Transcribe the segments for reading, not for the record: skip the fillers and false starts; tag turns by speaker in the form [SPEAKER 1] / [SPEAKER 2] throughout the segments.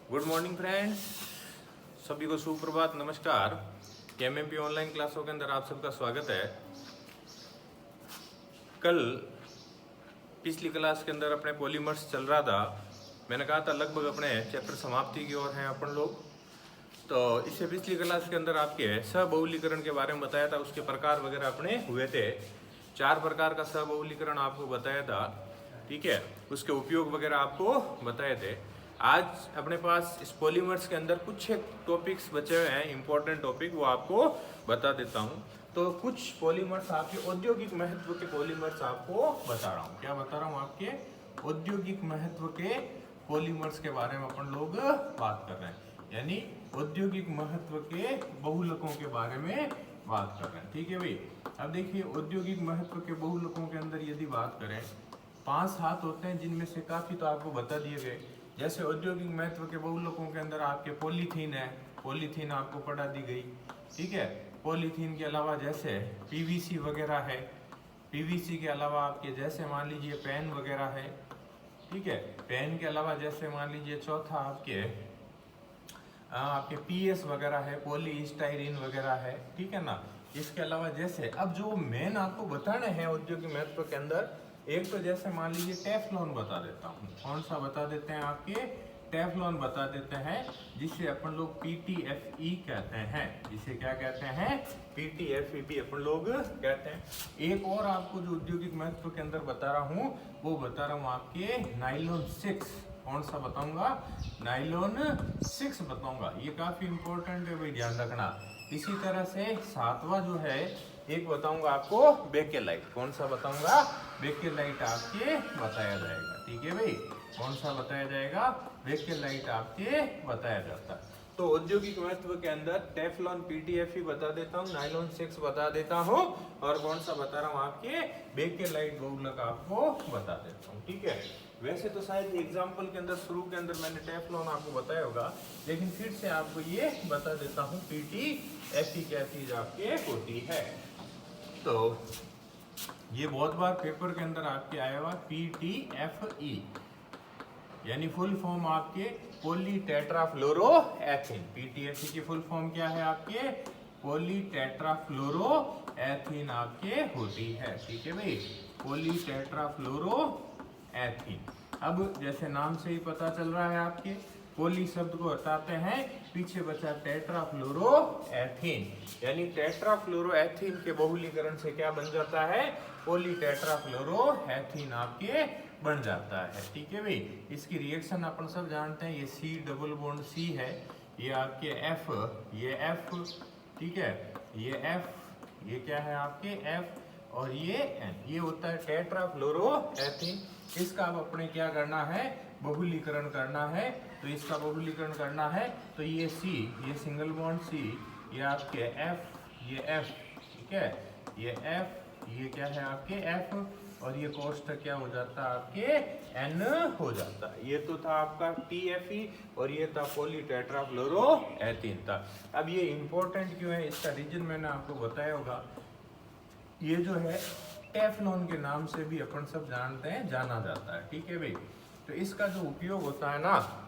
[SPEAKER 1] Good morning friends, सभी को सुप्रभात, नमस्कार। केएमएमपी ऑनलाइन क्लासों के अंदर आप सबका स्वागत है। कल पिछली क्लास के अंदर अपने पॉलीमर्स चल रहा था। मैंने कहा था लगभग अपने चैप्टर समाप्ति की ओर हैं अपन लोग। तो इससे पिछली क्लास के अंदर आपके सबहुलीकरण के बारे में बताया था, उसके प्रकार वगैरह अपने हुए थे। 4 प्रकार का सबहुलीकरण आपको बताया था, ठीक है। उसके उपयोग वगैरह आपको बताए थे। आज अपने पास इस पॉलीमर्स के अंदर कुछ एक टॉपिक्स बचे हुए हैं, इंपॉर्टेंट टॉपिक, वो आपको बता देता हूँ। तो कुछ पॉलीमर्स आपके औद्योगिक महत्व के पॉलीमर्स आपको बता रहा हूँ। क्या बता रहा हूँ? आपके औद्योगिक महत्व के पॉलीमर्स के बारे में अपन लोग बात कर रहे हैं, यानी औद्योगिक महत्व के बहुलकों के बारे में बात कर रहे हैं, ठीक है भाई। अब देखिए, औद्योगिक महत्व के बहुलकों के अंदर यदि बात करें, 5 हाथ होते हैं, जिनमें से काफी तो आपको बता दिए गए। जैसे औद्योगिक महत्व के बहुलकों के अंदर आपके पॉलीथीन है, पॉलीथीन आपको पढ़ा दी गई, ठीक है। पॉलीथीन के अलावा जैसे पीवीसी वगैरह है, पीवीसी के अलावा आपके जैसे मान लीजिए पेन वगैरह है, ठीक है। पेन के अलावा जैसे मान लीजिए चौथा आपके पीएस वगैरह है, पॉलीस्टाइरीन वगैरह है, ठीक है ना। इसके अलावा जैसे अब जो मेन आपको बताने हैं औद्योगिक महत्व के अंदर, एक तो जैसे मान लीजिए टेफ्लॉन बता देता हूँ। कौन सा बता देते हैं? आपके टेफ्लॉन बता देते हैं, जिसे अपन लोग PTFE कहते हैं। जिसे क्या कहते हैं? PTFE भी अपन लोग कहते हैं। एक और आपको जो औद्योगिक महत्व के अंदर बता रहा हूँ, वो बता रहा हूँ आपके नाइलॉन 6। कौन सा बताऊंगा? नाइलॉन 6 बताऊंगा। ये काफी इंपॉर्टेंट है भाई, ध्यान रखना। इसी तरह से 7वां जो है, एक बताऊंगा आपको बेकेलाइट। कौन सा बताऊंगा? बेकेलाइट आपके बताया जाएगा, ठीक है भाई। कौन सा बताया जाएगा? बेकेलाइट आपके बताया जाता है। तो औद्योगिक महत्व के अंदर टेफ्लॉन PTFE बता देता हूँ, नाइलॉन 6 बता देता हूँ, और कौन सा बता रहा हूँ? आपके बेकेलाइट बहुलक आपको बता देता हूँ, ठीक है। वैसे तो शायद एग्जाम्पल के अंदर शुरू के अंदर मैंने टेफ्लॉन आपको बताया होगा, लेकिन फिर से आपको ये बता देता हूँ PTFE क्या चीज आपके होती है। तो ये बहुत बार पेपर के अंदर आपके आया हुआ PTFE, यानी फुल फॉर्म आपके पॉलीटेट्राफ्लोरोएथीन। PTFE की फुल फॉर्म क्या है? आपके पॉलीटेट्राफ्लोरोएथीन आपके होती है, ठीक है भाई। पॉलीटेट्राफ्लोरोएथीन। अब जैसे नाम से ही पता चल रहा है, आपके पोली शब्द को हटाते हैं, पीछे बचा टेट्राफ्लोरोएथीन, यानी टेट्राफ्लोरोएथीन के बहुलीकरण से क्या बन जाता है? पॉलीटेट्राफ्लोरोएथीन आपके बन जाता है, ठीक है भाई। इसकी रिएक्शन अपन सब जानते हैं, ये C डबल बॉन्ड C है, ये आपके F, ये F, ठीक है, ये F, ये क्या है आपके F, और ये N, ये होता है टेट्राफ्लोरोएथीन। इसका अब अपने क्या करना है? बहुलीकरण करना है। तो इसका बहुलीकरण करना है, तो ये C, ये सिंगल बॉन्ड C, ये आपके F, ये F, ठीक है, ये F, ये क्या है आपके F, और ये कोष्ठक क्या हो जाता है? आपके N हो जाता है। ये तो था आपका TFE, और ये था पॉलीटेट्राफ्लोरोएथीन था। अब ये इंपॉर्टेंट क्यों है? इसका रीजन मैंने आपको बताया होगा। ये जो है टेफ्लॉन के नाम से भी अपन सब जानते हैं, जाना जाता है, ठीक है भाई। तो इसका जो उपयोग होता है ना,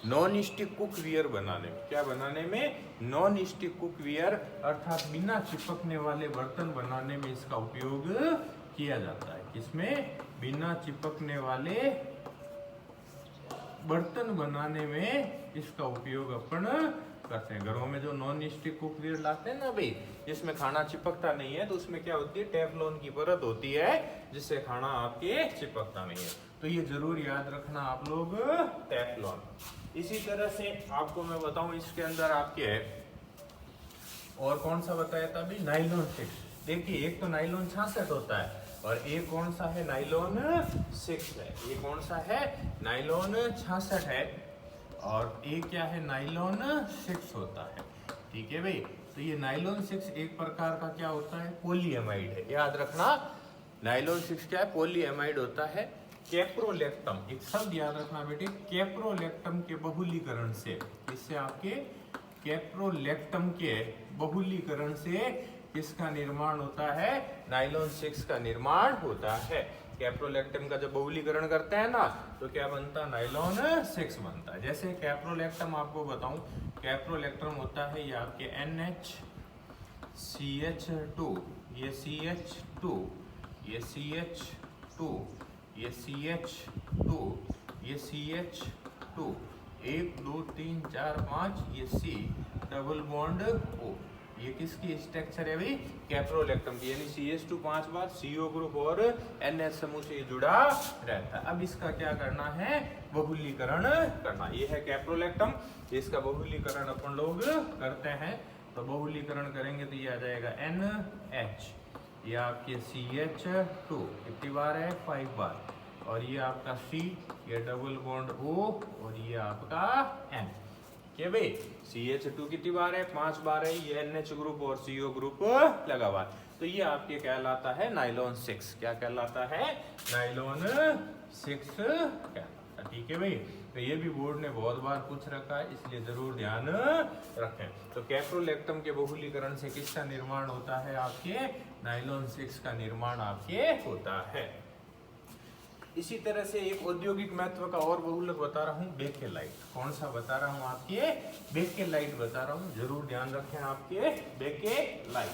[SPEAKER 1] नॉन स्टिक कुकवेयर बनाने में। क्या बनाने में? नॉन स्टिक कुकवेयर, अर्थात बिना चिपकने वाले बर्तन बनाने में इसका उपयोग किया जाता है। किसमें? बिना चिपकने वाले बर्तन बनाने में इसका उपयोग अपन करते हैं। घरों में जो नॉन स्टिक कुकवेयर लाते हैं ना भाई, जिसमें खाना चिपकता नहीं है, तो उसमें क्या होती है? टेफ्लॉन की परत होती है, जिससे खाना आपके चिपकता नहीं है। तो ये जरूर याद रखना आप लोग, टेफ्लॉन। इसी तरह से आपको मैं बताऊं, इसके अंदर आपके और कौन सा बताया था अभी? नाइलॉन 6। देखिए, एक तो नाइलॉन 66 होता है, और एक कौन सा है? नाइलॉन 6 है। ये कौन सा है? नाइलॉन 66 है, और एक क्या है? नाइलॉन 6 होता है, ठीक है भाई। तो ये नाइलॉन 6 एक प्रकार का क्या होता है? पॉलीएमाइड है। याद रखना, नाइलॉन 6 क्या है? पॉलीएमाइड होता है। कैप्रोलेक्टम, एक शब्द याद रखना बेटे, कैप्रोलेक्टम के बहुलीकरण से, इससे आपके कैप्रोलेक्टम के बहुलीकरण से किसका निर्माण होता है? नाइलॉन 6 का निर्माण होता है। कैप्रोलैक्टम का जब बहुलीकरण करते हैं ना तो क्या बनता है, नाइलॉन 6 बनता है। जैसे कैप्रोलैक्टम आपको बताऊं, कैप्रोलैक्टम होता है ये आपके NHCH2, ये CH2, ये CH2, ये CH2, ये CH2, 1 2 3 4 5, ये C डबल बॉन्ड O, ये किसकी स्ट्रक्चर है भाई, कैप्रोलैक्टम की, यानी CH2 5 बार CO ग्रुप और NH समूह से जुड़ा रहता है। अब इसका क्या करना है, बहुलीकरण करना। ये है कैप्रोलैक्टम, इसका बहुलीकरण अपन लोग करते हैं। तो बहुलीकरण करेंगे तो ये आ जाएगा NH, ये आपके CH2 कितनी बार है, 5 बार, और ये आपका C, ये डबल बॉन्ड O, और ये आपका N। क्या भाई, CH2 कितनी बार है, 5 बार है, ये NH ग्रुप और CO ग्रुप लगा हुआ है। तो ये आपके कहलाता है नाइलॉन 6। क्या कहलाता है, नाइलॉन 6 कहलाता है। ठीक है भाई, तो ये भी बोर्ड ने बहुत बार पूछ रखा है, इसलिए जरूर ध्यान रखें। तो कैप्रोलैक्टम के बहुलीकरण से किसका निर्माण होता है, आपके नाइलॉन 6 का निर्माण आपके होता है। इसी तरह से एक औद्योगिक महत्व का और बहुलक बता रहा हूँ, बेकेलाइट। कौन सा बता रहा हूँ, आपके बेकेलाइट बता रहा हूँ, जरूर ध्यान रखें आपके बेकेलाइट।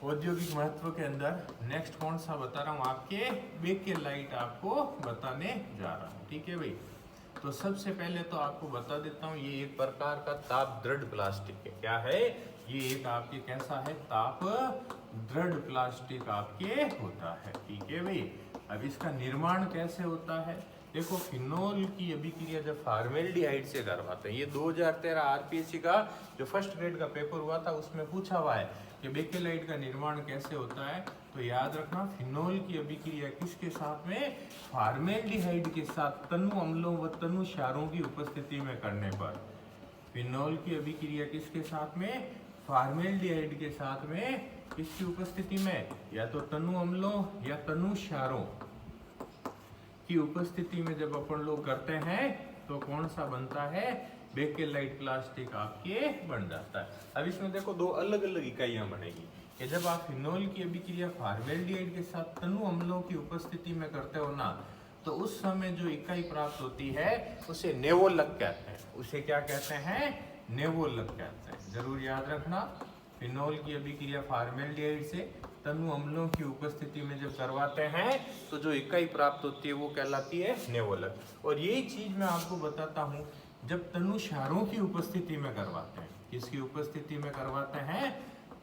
[SPEAKER 1] औद्योगिक महत्व के अंदर नेक्स्ट कौन सा बता रहा हूँ, आपके बेकेलाइट आपको बताने जा रहा हूँ। ठीक है भाई, तो सबसे पहले तो आपको बता देता हूँ, ये एक प्रकार का ताप दृढ़ प्लास्टिक है। क्या है ये, एक आपके कैसा है, ताप दृढ़ प्लास्टिक आपके होता है। ठीक है भाई, अब इसका निर्माण कैसे होता है, देखो फिनोल की अभिक्रिया जब फॉर्मेल्डिहाइड से करवाते हैं, ये 2013 आरपीएससी का जो फर्स्ट ग्रेड का पेपर हुआ था उसमें पूछा हुआ है कि बेकेलाइट का निर्माण कैसे होता है। तो याद रखना, फिनोल की अभिक्रिया किसके साथ में, फॉर्मेल्डिहाइड के साथ तनु अम्लों व तनु क्षारों की उपस्थिति में करने पर। फिनोल की अभिक्रिया किसके साथ में, फॉर्मेल्डिहाइड के साथ में, किसकी उपस्थिति में, या तो तनु अम्लों या तनु क्षारों की उपस्थिति में जब अपन लोग करते हैं तो कौन सा बनता है, बेकेलाइट प्लास्टिक आपके बन जाता है। अब इसमें देखो दो अलग अलग इकाइयां बनेगी कि जब आप फिनोल की अभिक्रिया फॉर्मेल्डिहाइड के साथ तनु अम्लों की उपस्थिति में करते हो ना, तो उस समय जो इकाई प्राप्त होती है उसे नेवोलक कहते हैं। उसे क्या कहते हैं, नेवोलक कहते हैं। जरूर याद रखना, फिनोल की अभिक्रिया फॉर्मेल्डिहाइड से तनु अम्लों की उपस्थिति में जब करवाते हैं तो जो इकाई प्राप्त होती है वो कहलाती है नेवोलक। और यही चीज मैं आपको बताता हूँ, जब तनु क्षारों की उपस्थिति में करवाते हैं, किसकी उपस्थिति में करवाते हैं,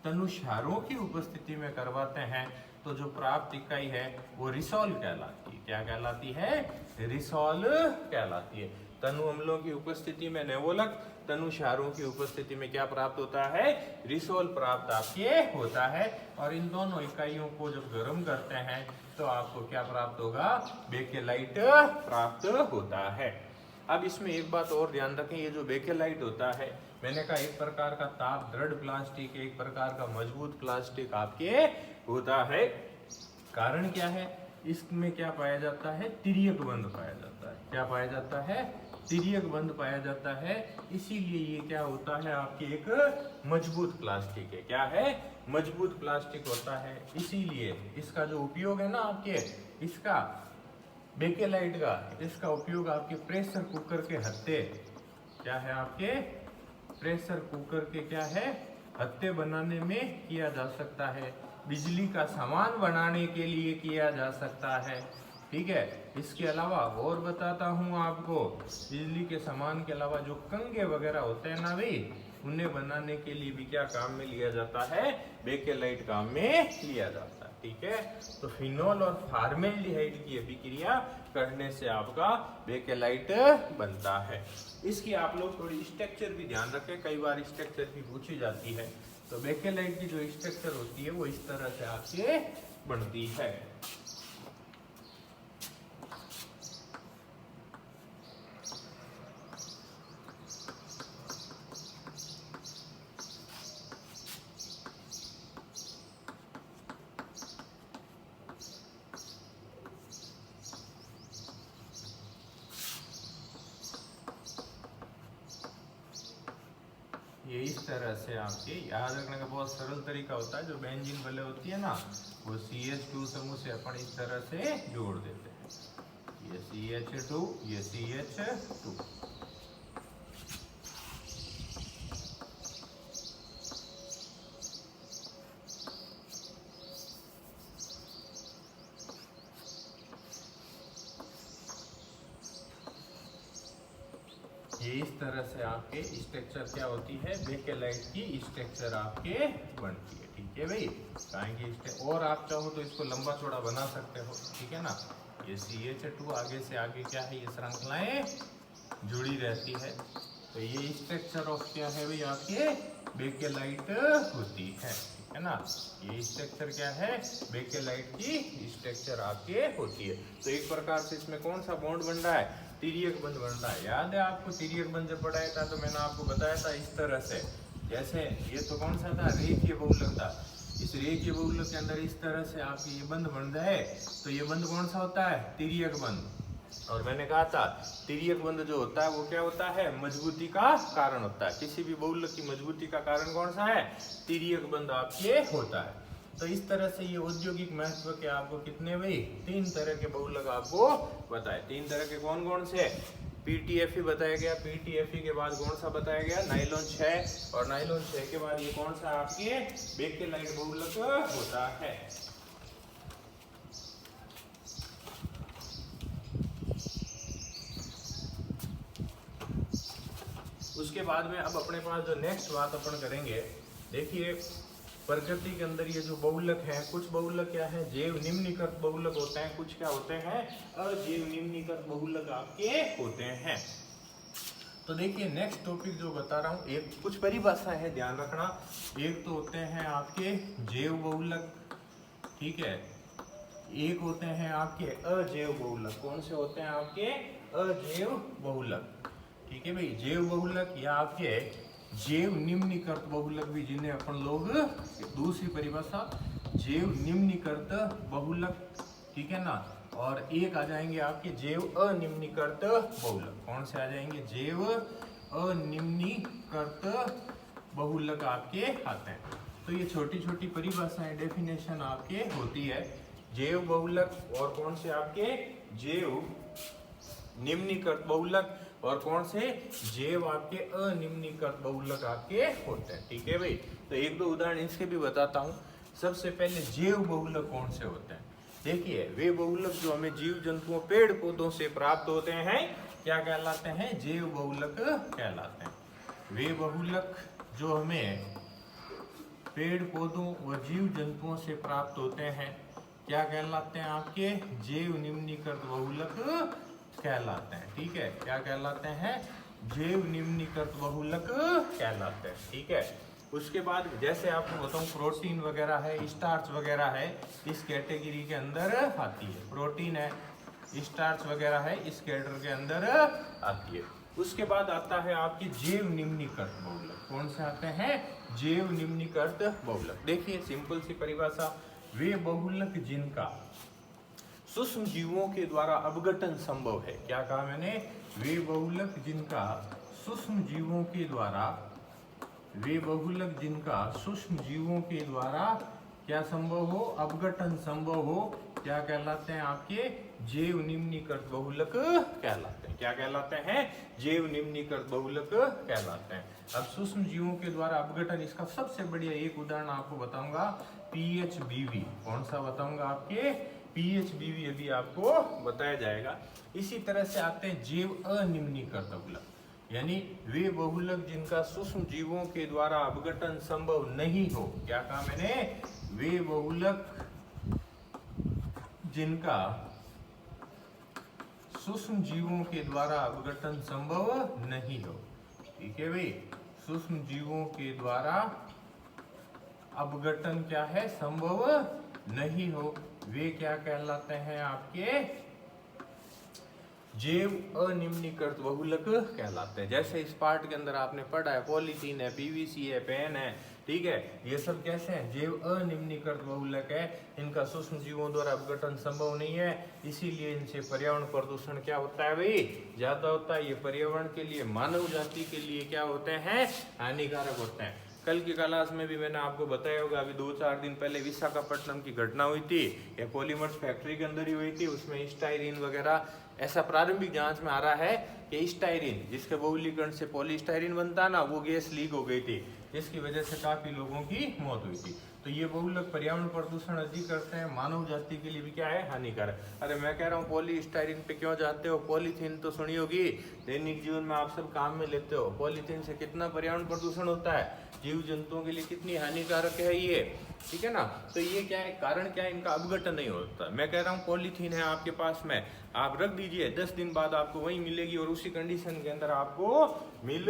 [SPEAKER 1] तनु क्षारों की उपस्थिति में करवाते हैं, तो जो प्राप्त इकाई है वो रिसोल कहलाती है। क्या कहलाती है, रिसोल कहलाती है। तनु अम्लों की उपस्थिति में नेवोलक, तनु क्षारों की उपस्थिति में क्या प्राप्त होता है, रिसोल प्राप्त आपके होता है। और इन दोनों इकाइयों को जब गर्म करते हैं तो आपको क्या प्राप्त होगा, बेकेलाइट प्राप्त होता है। अब इसमें एक बात और ध्यान रखें, ये जो बेकेलाइट होता है, मैंने कहा एक प्रकार का ताप दृढ़ प्लास्टिक, एक प्रकार का मजबूत प्लास्टिक आपके होता है। कारण क्या है, इसमें क्या पाया जाता है, तिर्यक बंध पाया जाता है। क्या पाया जाता है, तिर्यक बंध पाया जाता है, इसीलिए ये क्या होता है, आपके एक मजबूत प्लास्टिक है। क्या है, मजबूत प्लास्टिक होता है। इसीलिए इसका जो उपयोग है ना आपके, इसका बेकेलाइट का, इसका उपयोग आपके प्रेशर कुकर के हत्ते, क्या है आपके प्रेशर कुकर के क्या है, हत्ते बनाने में किया जा सकता है। बिजली का सामान बनाने के लिए किया जा सकता है। ठीक है, इसके अलावा और बताता हूँ आपको, बिजली के सामान के अलावा जो कंगे वगैरह होते हैं ना भाई, उन्हें बनाने के लिए भी क्या काम में लिया जाता है, बेकेलाइट काम में लिया जाता है। ठीक है, तो फिनोल और फॉर्मेल्डिहाइड की अभिक्रिया करने से आपका बेकेलाइट बनता है। इसकी आप लोग थोड़ी स्ट्रक्चर भी ध्यान रखें, कई बार स्ट्रक्चर भी पूछी जाती है। तो बेकेलाइट की जो स्ट्रक्चर होती है वो इस तरह से आपके बनती है। ये इस तरह से आपके याद रखने का बहुत सरल तरीका होता है। जो बेंजीन बले होती है ना, वो CH2 समूह से अपन इस तरह से जोड़ देते हैं। ये CH2, ये CH2। ये इस तरह से आपके स्ट्रक्चर क्या होती है, बेकेलाइट की स्ट्रक्चर आपके बनती है। ठीक है भाई, कहेंगे और आप चाहो तो इसको लंबा चौड़ा बना सकते हो। ठीक है ना, ये CH2 आगे से आगे क्या है, ये श्रृंखलाएं जुड़ी रहती है। तो ये स्ट्रक्चर ऑफ क्या है भाई, आपके बेकेलाइट होती है। ठीक है ना, ये स्ट्रक्चर क्या है, बेकेलाइट की स्ट्रक्चर आपके होती है। तो एक प्रकार से इसमें कौन सा बॉन्ड बन रहा है, तिर्यक बंध बन रहा है। याद है आपको तिर्यक बंध जब पढ़ाया था तो मैंने आपको बताया था इस तरह से, जैसे ये तो कौन सा था, रेखीय बहुलक था। इस रेखीय बहुलक के अंदर इस तरह से आपके ये बंध बन रहा है, तो ये बंध कौन सा होता है, तिर्यक बंध। और मैंने कहा था तिर्यक बंध जो होता है वो क्या होता है, मजबूती का कारण होता है। किसी भी बहुलक की मजबूती का कारण कौन सा है, तिर्यक बंध आपके होता है। तो इस तरह से ये औद्योगिक महत्व के आपको कितने भाई, 3 तरह के बहुलक आपको बताए। 3 तरह के कौन कौन से, PTFE बताया गया, PTFE के बाद कौन सा बताया गया, नायलॉन 6, और नायलॉन 6 के बाद ये कौन सा आपके बेकेलाइट बहुलक होता है। उसके बाद में अब अपने पास जो नेक्स्ट बात अपन करेंगे, देखिए प्रकृति के अंदर ये जो बहुलक है, कुछ बहुलक क्या है, जैव निम्नीकृत बहुलक होते हैं, कुछ क्या होते हैं, अजैव निम्नीकृत बहुलक आपके होते हैं। तो देखिए नेक्स्ट टॉपिक जो बता रहा हूँ, एक कुछ परिभाषा है, ध्यान रखना। एक तो होते हैं आपके जैव बहुलक, ठीक है, एक होते हैं आपके अजैव बहुलक। कौन से होते हैं आपके, अजैव बहुलक। ठीक है भाई, जैव बहुलक या आपके जैव निम्नीकृत बहुलक भी, जिन्हें अपन लोग, दूसरी परिभाषा जैव निम्नीकृत बहुलक। ठीक है ना, और एक आ जाएंगे आपके जैव अनिम्नीकृत बहुलक। कौन से आ जाएंगे, जैव अनिम्नीकृत बहुलक आपके आते हैं। तो ये छोटी छोटी परिभाषाएं, डेफिनेशन आपके होती है। जैव बहुलक और कौन से आपके जैव निम्नीकृत बहुलक, और कौन से जैव आपके अनिम्नीकृत बहुलक आपके होते हैं। ठीक है भाई, तो एक दो उदाहरण इसके भी बताता हूँ। सबसे पहले जैव बहुलक कौन से होते हैं, देखिए वे बहुलक जो हमें जीव जंतुओं, पेड़ पौधों से प्राप्त होते हैं, क्या कहलाते हैं, जैव बहुलक कहलाते हैं। वे बहुलक जो हमें पेड़ पौधों व जीव जंतुओं से प्राप्त होते हैं, क्या कहलाते हैं, आपके जैव निम्नीकृत बहुलक कहलाते हैं। ठीक है, क्या कहलाते हैं, जैव निम्नीकृत बहुलक कहलाते हैं। ठीक है, उसके बाद जैसे आपको बताऊं, प्रोटीन वगैरह है, स्टार्च वगैरह है, इस कैटेगरी के अंदर आती है। प्रोटीन है, स्टार्च वगैरह है, इस कैटेगरी के अंदर आती है। उसके बाद आता है आपकी जैव निम्नीकृत बहुलक। कौन से आते हैं, जैव निम्नीकृत बहुलक। देखिए सिंपल सी परिभाषा, वे बहुलक जिनका सूक्ष्म जीवों के द्वारा अपघटन संभव है। क्या कहा मैंने, वे बहुलक जिनका सूक्ष्म जीवों के द्वारा, वे बहुलक जिनका सूक्ष्म जीवों के द्वारा क्या संभव हो, अपघटन संभव हो, क्या कहलाते हैं, आपके जैव निम्नीकृत बहुलक कहलाते हैं। क्या कहलाते हैं, जैव निम्नीकृत बहुलक कहलाते हैं। अब सूक्ष्म जीवों के द्वारा अपघटन, इसका सबसे बढ़िया एक उदाहरण आपको बताऊंगा, PHBV। कौन सा बताऊंगा, आपके PHBV अभी आपको बताया जाएगा। इसी तरह से आते हैं जैव अनिम्नीकृत बहुलक, यानी वे बहुलक जिनका सूक्ष्म जीवों के द्वारा अपघटन संभव नहीं हो। क्या कहा मैंने, वे बहुलक जिनका सूक्ष्म जीवों के द्वारा अपघटन संभव नहीं हो। ठीक है भाई, सूक्ष्म जीवों के द्वारा अपघटन क्या है, संभव नहीं हो, वे क्या कहलाते हैं, आपके जैव अनिम्नीकृत बहुलक कहलाते हैं। जैसे इस पार्ट के अंदर आपने पढ़ा है, पॉलीथीन है, PVC है, पेन है, ठीक है, ये सब कैसे हैं, जैव अनिम्नीकृत बहुलक है। इनका सूक्ष्म जीवों द्वारा अपघटन संभव नहीं है, इसीलिए इनसे पर्यावरण प्रदूषण क्या होता है भाई, ज्यादा होता है। ये पर्यावरण के लिए, मानव जाति के लिए क्या होते हैं, हानिकारक होते हैं। कल की क्लास में भी मैंने आपको बताया होगा, अभी 2-4 दिन पहले विशाखापट्टनम की घटना हुई थी, ये पॉलीमर्स फैक्ट्री के अंदर ही हुई थी, उसमें स्टाइरीन वगैरह ऐसा प्रारंभिक जांच में आ रहा है कि स्टाइरीन जिसके बहुलीकरण से पॉलीस्टाइरीन बनता ना, वो गैस लीक हो गई थी, जिसकी वजह से काफी लोगों की मौत हुई थी। तो ये बहुलक पर्यावरण प्रदूषण अधिक करते हैं, मानव जाति के लिए भी क्या है, हानिकारक। अरे मैं कह रहा हूँ पॉलीस्टाइरीन पे क्यों जाते हो, पॉलीथीन तो सुनी होगी, दैनिक जीवन में आप सब काम में लेते हो। पॉलीथीन से कितना पर्यावरण प्रदूषण होता है, जीव जंतुओं के लिए कितनी हानिकारक है ये, ठीक है ना। तो ये क्या है, कारण क्या है, इनका अपघटन नहीं होता। मैं कह रहा हूँ पॉलीथीन है आपके पास में, आप रख दीजिए, 10 दिन बाद आपको वही मिलेगी और उसी कंडीशन के अंदर आपको मिल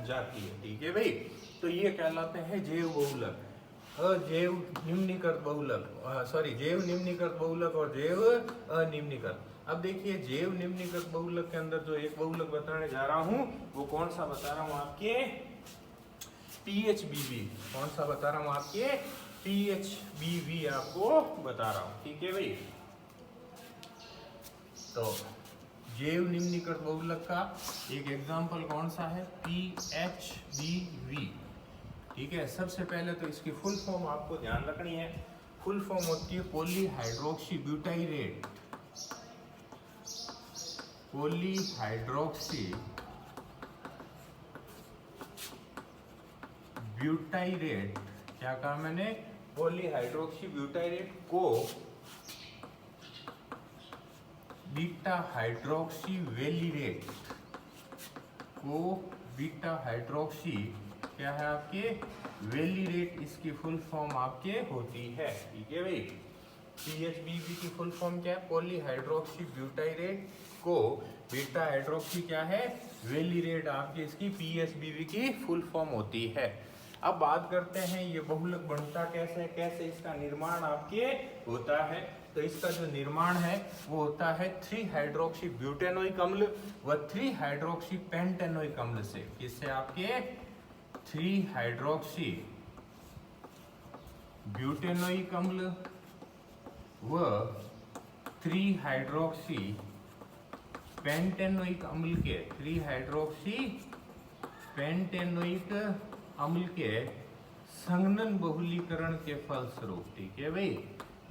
[SPEAKER 1] जाती है, ठीक है भाई। तो ये कहलाते हैं जैव बहुलक, अजैव निम्नीकृत बहुलक, जैव निम्नीकृत बहुलक और जैव अनिम्नीकृत। अब देखिए जैव निम्नीकृत बहुलक के अंदर जो एक बहुलक बताने जा रहा हूँ वो कौन सा बता रहा हूँ आपके, PHBV। कौन सा बता रहा हूँ आपके, PHBV आपको बता रहा हूँ, ठीक है भाई। तो जैव निम्नीकृत बहुलक का एक एग्जांपल कौन सा है, PHBV, ठीक है। सबसे पहले तो इसकी फुल फॉर्म आपको ध्यान रखनी है, फुल फॉर्म होती है पॉलीहाइड्रोक्सी ब्यूटाइरेट, पॉलीहाइड्रोक्सी ब्यूटाइरेट, क्या कहा मैंने, पॉलीहाइड्रोक्सी ब्यूटाइरेट को बीटा हाइड्रोक्सी वेलिरेट, को बीटा हाइड्रोक्सी क्या है आपके, वेलिरेट, इसकी फुल फॉर्म आपके होती है, ठीक है भाई। PHBV की फुल फॉर्म क्या है, पॉलीहाइड्रोक्सी ब्यूटाइरेट को बीटा हाइड्रोक्सी क्या है, वेलिरेट, आपकी इसकी PHBV की फुल फॉर्म होती है। अब बात करते हैं ये बहुलक बनता कैसे, कैसे इसका निर्माण आपके होता है। तो इसका जो निर्माण है वो होता है 3 हाइड्रोक्सी ब्यूटेनोइक अम्ल व 3 हाइड्रोक्सी पेंटेनोइक अम्ल से। किससे आपके, 3 हाइड्रोक्सी ब्यूटेनोइक अम्ल व 3 हाइड्रोक्सी पेंटेनोइक अम्ल के, 3 हाइड्रोक्सी पेंटेनोइक अम्ल के संघनन बहुलीकरण के फलस्वरूप, ठीक है भाई।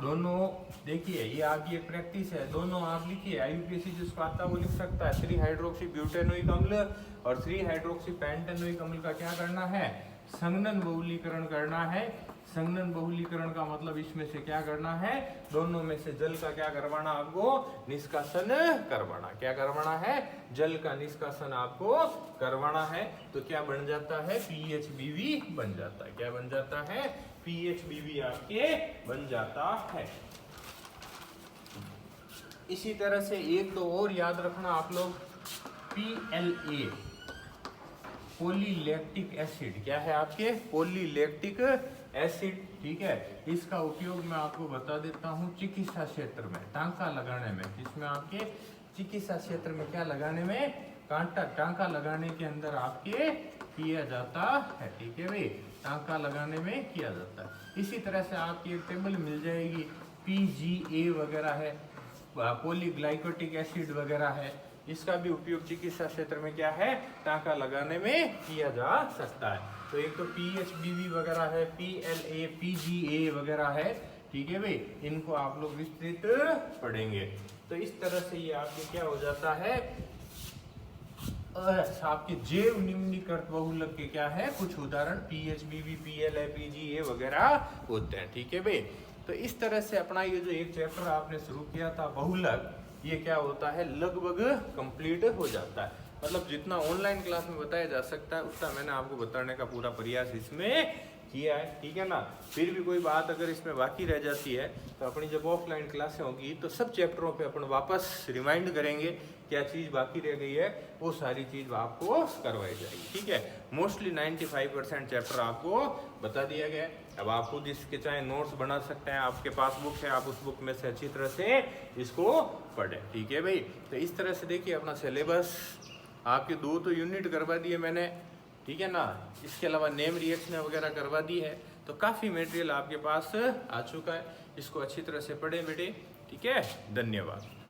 [SPEAKER 1] दोनों देखिए, ये आपकी एक प्रैक्टिस है, दोनों आप लिखिए, IUPAC जिसको आता है वो लिख सकता है। 3 हाइड्रोक्सी ब्यूटेनोइक अम्ल और 3 हाइड्रोक्सी पेंटेनोइक अम्ल का क्या करना है, संघनन बहुलीकरण करना है। संघनन बहुलीकरण का मतलब इसमें से क्या करना है, दोनों में से जल का क्या करवाना, आपको निष्कासन करवाना। क्या करवाना है, जल का निष्कासन आपको करवाना है। तो क्या बन जाता है, PHBV बन जाता है। क्या बन जाता है, PHBV आपके बन जाता है। इसी तरह से एक तो और याद रखना आप लोग, PLA, पॉलीलैक्टिक एसिड, क्या है आपके, पॉलीलैक्टिक एसिड, ठीक है। इसका उपयोग मैं आपको बता देता हूँ चिकित्सा क्षेत्र में टांका लगाने में, जिसमें आपके चिकित्सा क्षेत्र में क्या लगाने में, टांका लगाने के अंदर आपके किया जाता है, ठीक है भाई, टांका लगाने में किया जाता है। इसी तरह से आपकी एक टेबल मिल जाएगी, PGA वगैरह है, पॉलीग्लाइकोटिक एसिड वगैरह है, इसका भी उपयोग चिकित्सा क्षेत्र में क्या है, टांका लगाने में किया जा सकता है। तो एक तो PHBV वगैरह है, PLA, PGA वगैरह है, ठीक है भाई, इनको आप लोग विस्तृत पढ़ेंगे। तो इस तरह से ये आपके क्या हो जाता है, आपके जैव निम्नीकृत बहुलक के क्या है कुछ उदाहरण, PHBV, PLA, PGA वगैरह होते हैं, ठीक है भाई। तो इस तरह से अपना ये जो एक चैप्टर आपने शुरू किया था बहुलक, ये क्या होता है, लगभग कंप्लीट हो जाता है। मतलब जितना ऑनलाइन क्लास में बताया जा सकता है उतना मैंने आपको बताने का पूरा प्रयास इसमें किया है, ठीक है ना। फिर भी कोई बात अगर इसमें बाकी रह जाती है तो अपनी जब ऑफलाइन क्लासें होगी तो सब चैप्टरों पे अपन वापस रिमाइंड करेंगे, क्या चीज़ बाकी रह गई है वो सारी चीज़ आपको करवाई जाएगी, ठीक है। मोस्टली 95% चैप्टर आपको बता दिया गया है। अब आप खुद इसके चाहे नोट्स बना सकते हैं, आपके पास बुक है, आप उस बुक में से अच्छी तरह से इसको पढ़ें, ठीक है भाई। तो इस तरह से देखिए अपना सिलेबस आपके 2 तो यूनिट करवा दिए मैंने, ठीक है ना, इसके अलावा नेम रिएक्शन वगैरह करवा दी है। तो काफ़ी मटेरियल आपके पास आ चुका है, इसको अच्छी तरह से पढ़ें बेटे, ठीक है। धन्यवाद।